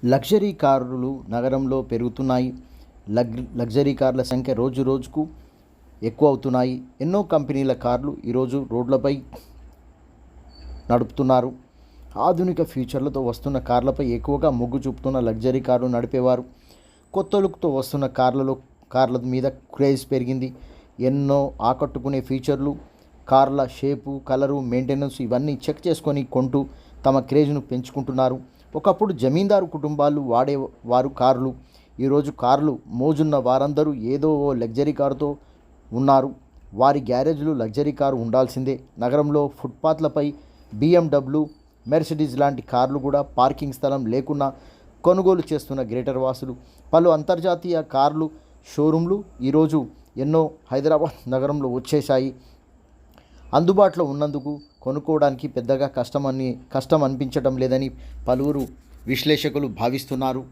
Luxury కార్లు నగరంలో పెరుగుతున్నాయి. లగ్జరీ కార్ల సంఖ్య రోజు రోజుకు ఎక్కువ అవుతున్నాయి. ఎన్నో కంపెనీల కార్లు ఈరోజు రోడ్లపై నడుపుతున్నారు. ఆధునిక ఫీచర్లతో వస్తున్న కార్లపై ఎక్కువగా మొగ్గు చూపుతున్న లగ్జరీ కార్లు నడిపేవారు. కొత్త లుక్తో వస్తున్న కార్ల మీద క్రేజ్ పెరిగింది. ఎన్నో ఆకట్టుకునే ఫీచర్లు, కార్ల షేపు, కలరు, మెయింటెనెన్స్ ఇవన్నీ చెక్ చేసుకొని కొంటూ తమ క్రేజ్ను పెంచుకుంటున్నారు. ఒకప్పుడు జమీందారు కుటుంబాలు వాడేవారు కార్లు. ఈరోజు కార్లు మోజున్న వారందరూ ఏదో ఓ లగ్జరీ కారుతో ఉన్నారు. వారి గ్యారేజ్లు లగ్జరీ కారు ఉండాల్సిందే. నగరంలో ఫుట్పాత్లపై BMW, మెర్సిడీస్ లాంటి కార్లు కూడా పార్కింగ్ స్థలం లేకున్నా కొనుగోలు చేస్తున్న గ్రేటర్ వాసులు. పలు అంతర్జాతీయ కార్లు షోరూంలు ఈరోజు ఎన్నో హైదరాబాద్ నగరంలో వచ్చేశాయి. అందుబాటులో ఉన్నందుకు కొనుక్కోవడానికి పెద్దగా కష్టం అనిపించడం లేదని పలువురు విశ్లేషకులు భావిస్తున్నారు.